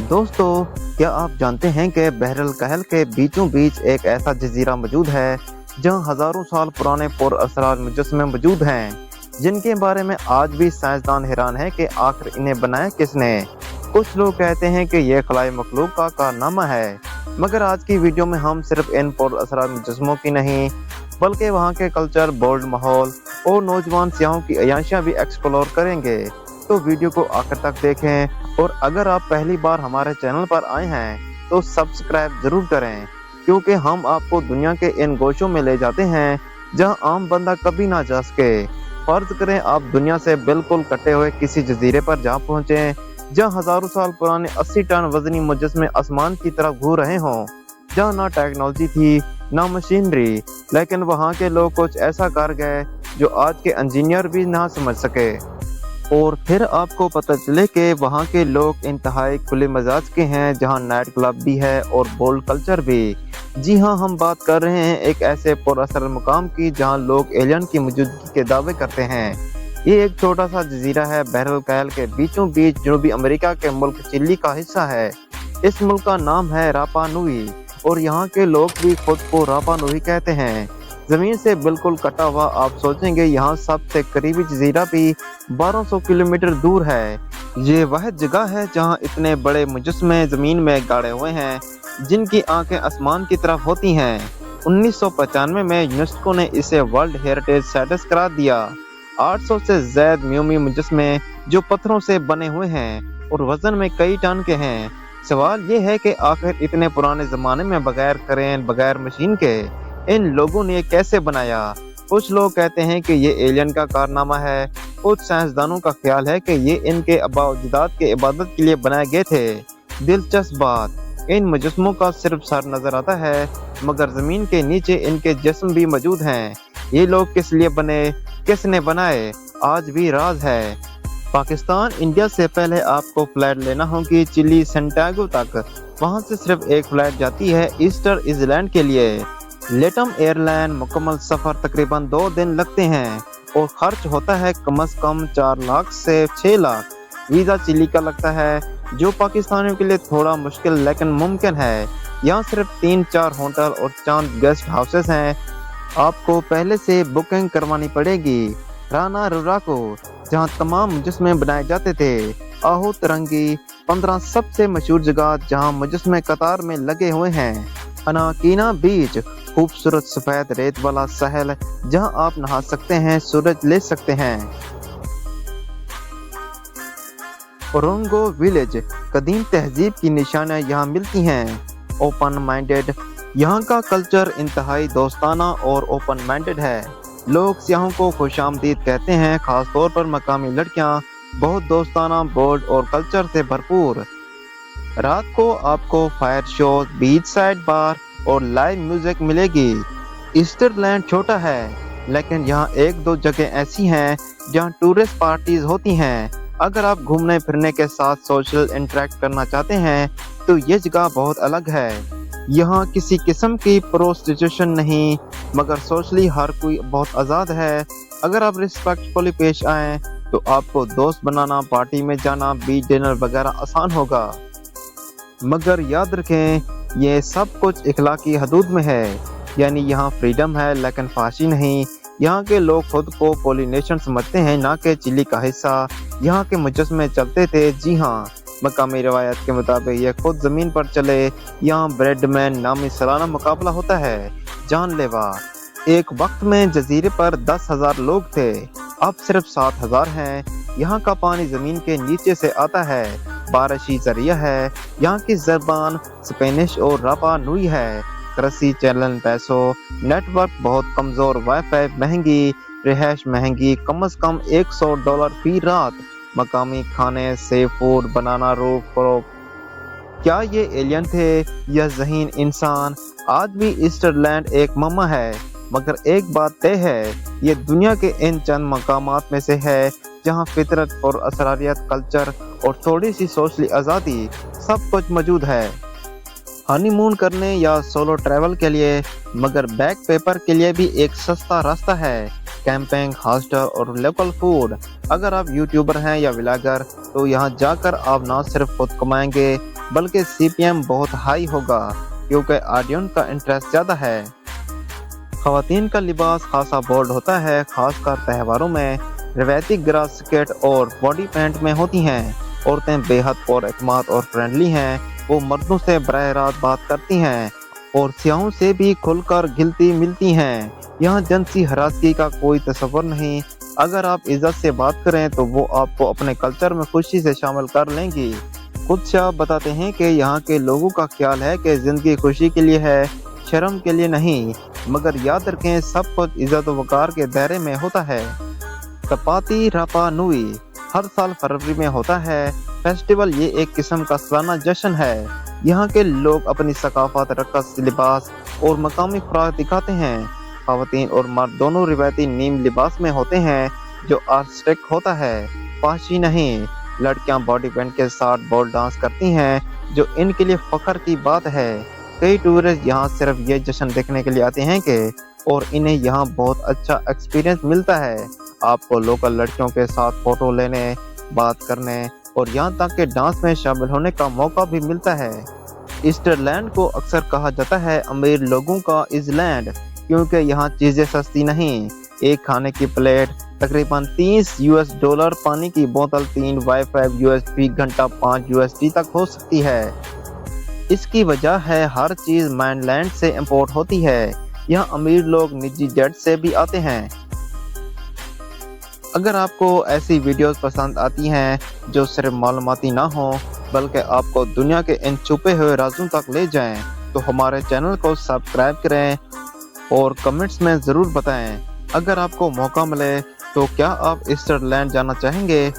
दोस्तों, क्या आप जानते हैं कि बहरल कहल के बीचों बीच एक ऐसा जजीरा मौजूद है जहां हजारों साल पुराने पुरअसरार मुजस्समे मौजूद हैं, जिनके बारे में आज भी साइंसदान हैरान हैं कि आखिर इन्हें बनाया किसने। कुछ लोग कहते हैं कि यह खलाई मखलूक का कारनामा है, मगर आज की वीडियो में हम सिर्फ इन पुरअसरार मुजस्समों की नहीं बल्कि वहाँ के कल्चर, बोल्ड माहौल और नौजवान सियाहों की अयाशियाँ भी एक्सप्लोर करेंगे। तो वीडियो को आखिर तक देखें और अगर आप पहली बार हमारे चैनल पर आए हैं तो सब्सक्राइब जरूर करें, क्योंकि हम आपको दुनिया के इन गोशों में ले जाते हैं जहां आम बंदा कभी ना जा सके। फर्ज करें आप दुनिया से बिल्कुल कटे हुए किसी जजीरे पर जा पहुंचे जहां हजारों साल पुराने 80 टन वजनी मुजस्समे आसमान की तरफ घूर रहे हों, जहां ना टेक्नोलॉजी थी ना मशीनरी, लेकिन वहां के लोग कुछ ऐसा कर गए जो आज के इंजीनियर भी ना समझ सके। और फिर आपको पता चले कि वहाँ के लोग इंतहाई खुले मिजाज के हैं, जहाँ नाइट क्लब भी है और बोल्ड कल्चर भी। जी हाँ, हम बात कर रहे हैं एक ऐसे पुरअसर मुकाम की जहाँ लोग एलियन की मौजूदगी के दावे करते हैं। ये एक छोटा सा जजीरा है, बहरल कहल के बीचों बीच जनूबी अमेरिका के मुल्क चिली का हिस्सा है। इस मुल्क का नाम है रापा नुई और यहाँ के लोग भी खुद को रापा नुई कहते हैं। जमीन से बिल्कुल कटा हुआ, आप सोचेंगे यहाँ सबसे करीबी जजीरा भी 1200 किलोमीटर दूर है। ये वह जगह है जहाँ इतने बड़े मुजस्समे जमीन में गाड़े हुए हैं जिनकी आंखें आसमान की तरफ होती हैं। 1995 में यूनेस्को ने इसे वर्ल्ड हेरिटेज स्टेटस करार दिया। 800 से ज्यादा म्यूमी मुजस्समे जो पत्थरों से बने हुए हैं और वजन में कई टन के हैं। सवाल ये है कि आखिर इतने पुराने जमाने में बगैर क्रेन, बगैर मशीन के इन लोगों ने कैसे बनाया। कुछ लोग कहते हैं कि ये एलियन का कारनामा है, कुछ साइंसदानों का ख्याल है कि ये इनके आबा-ओ-अजदाद के इबादत के लिए बनाए गए थे। दिलचस्प बात, इन मुजस्समों का सिर्फ सर नजर आता है, मगर जमीन के नीचे इनके जिस्म भी मौजूद हैं। ये लोग किस लिए बने, किसने बनाए, आज भी राज है। पाकिस्तान इंडिया से पहले आपको फ्लाइट लेना होगी चिली सैंटियागो तक। वहाँ से सिर्फ एक फ्लाइट जाती है ईस्टर आइलैंड के लिए। लेटम एयरलाइन मुकम्मल सफर तकरीबन 2 दिन लगते हैं और खर्च होता है कम से कम 4 लाख से 6 लाख। वीज़ा चिली का लगता है, जो पाकिस्तानियों के लिए थोड़ा मुश्किल लेकिन मुमकिन है। यहाँ सिर्फ 3-4 होटल और चंद गेस्ट हाउसेस हैं। आपको पहले से बुकिंग करवानी पड़ेगी। राना रुरा को, जहाँ तमाम मुजस्समे बनाए जाते थे। आहू तरंगी, 15 सबसे मशहूर जगह जहाँ मुजस्समे कतार में लगे हुए हैं। अनाकीना बीच, खूबसूरत सफेद रेत वाला सहल जहां आप नहा सकते हैं, सूरज ले सकते हैं। ओरोंगो विलेज, कदीम तहजीब की निशानियां यहाँ मिलती हैं। ओपन माइंडेड, यहाँ का कल्चर इंतहाई दोस्ताना और ओपन माइंडेड है। लोग सियाहों को खुशामदीद कहते हैं, खासतौर पर मकामी लड़कियाँ बहुत दोस्ताना, बोल्ड और कल्चर से भरपूर। रात को आपको fire show, beach side bar और लाइव म्यूजिक मिलेगी। ईस्टरलैंड छोटा है, लेकिन यहाँ 1-2 जगह ऐसी हैं जहाँ टूरिस्ट पार्टीज होती हैं। अगर आप घूमने फिरने के साथ सोशल इंटरेक्ट करना चाहते हैं तो ये जगह बहुत अलग है। यहाँ किसी किस्म की प्रोस्टिट्यूशन नहीं, मगर सोशली हर कोई बहुत आज़ाद है। अगर आप रिस्पेक्टफुली पेश आएँ तो आपको दोस्त बनाना, पार्टी में जाना, बीच डिनर वगैरह आसान होगा। मगर याद रखें, ये सब कुछ इखलाकी हदूद में है, यानी यहाँ फ्रीडम है लेकिन फाशी नहीं। यहाँ के लोग खुद को पोलिनेशन समझते हैं, ना कि चिली का हिस्सा। यहाँ के मुजस्समे चलते थे, जी हाँ, मकामी रवायत के मुताबिक ये खुद जमीन पर चले। यहाँ ब्रेडमैन नामी सालाना मुकाबला होता है, जानलेवा। एक वक्त में जजीरे पर 10,000 लोग थे, अब सिर्फ 7,000 हैं। यहाँ का पानी जमीन के नीचे से आता है, बारिशी जरिया है। यहाँ की ज़बान स्पेनिश और रापा नुई है। कृषि चैनल पैसों, नेटवर्क बहुत कमज़ोर, वाईफाई महंगी, रिहाइश महंगी, कम से कम $100 फी रात। मकामी खाने, सी फूड, बनाना रूफ क्रॉप। क्या ये एलियन थे या ज़हीन इंसान? आज भी ईस्टरलैंड एक ममा है, मगर एक बात तय है, ये दुनिया के इन चंद मकामात में से है जहाँ फितरत और असरारियत, कल्चर और थोड़ी सी सोशली आज़ादी सब कुछ मौजूद है। हनीमून करने या सोलो ट्रैवल के लिए, मगर बैक पेपर के लिए भी एक सस्ता रास्ता है। कैंपिंग, हॉस्टल और लोकल फूड। अगर आप यूट्यूबर हैं या व्लॉगर तो यहाँ जाकर आप न सिर्फ खुद कमाएंगे बल्कि CPM बहुत हाई होगा क्योंकि ऑडियंस का इंटरेस्ट ज़्यादा है। ख़वातीन का लिबास खासा बोल्ड होता है, खासकर त्योहारों में रवायती ग्रास स्कर्ट और बॉडी पैंट में होती हैं। औरतें बेहद पुरएतमाद और फ्रेंडली हैं, वो मर्दों से बराह रास्त बात करती हैं और सियाहों से भी खुलकर घिलती मिलती हैं। यहाँ जिनसी हरासगी का कोई तस्वर नहीं। अगर आप इज्जत से बात करें तो वो आपको अपने कल्चर में खुशी से शामिल कर लेंगी। कुछ शाह बताते हैं कि यहाँ के लोगों का ख्याल है कि ज़िंदगी खुशी के लिए है, शर्म के लिए नहीं। मगर याद रखें, सब कुछ इज्जत वकार के दायरे में होता है। तपाती रापा नुई हर साल फरवरी में होता है। फेस्टिवल ये एक किस्म का सालाना जश्न है। यहाँ के लोग अपनी सकाफत, रक़स, लिबास और मकामी खुराक दिखाते हैं। ख़वातीन और मर्द दोनों रिवायती नीम लिबास में होते हैं जो आर्टिस्टिक होता है, फाशी नहीं। लड़कियां बॉडी पेंट के साथ बोल्ड डांस करती हैं जो इनके लिए फख्र की बात है। कई टूरिस्ट यहाँ सिर्फ ये जश्न देखने के लिए आते हैं और इन्हें यहाँ बहुत अच्छा एक्सपीरियंस मिलता है। आपको लोकल लड़कियों के साथ फोटो लेने, बात करने और यहाँ तक के डांस में शामिल होने का मौका भी मिलता है। ईस्टरलैंड को अक्सर कहा जाता है अमीर लोगों का इज़लैंड, क्योंकि यहाँ चीज़ें सस्ती नहीं। एक खाने की प्लेट तकरीबन $30, पानी की बोतल 3 वाई-फाई USB घंटा 5 USD तक हो सकती है। इसकी वजह है हर चीज़ mainland से इंपोर्ट होती है। यहाँ अमीर लोग निजी जेट से भी आते हैं। अगर आपको ऐसी वीडियोस पसंद आती हैं जो सिर्फ मालूमाती ना हो बल्कि आपको दुनिया के इन छुपे हुए राज़ों तक ले जाएं, तो हमारे चैनल को सब्सक्राइब करें और कमेंट्स में ज़रूर बताएं। अगर आपको मौका मिले तो क्या आप ईस्टरलैंड जाना चाहेंगे?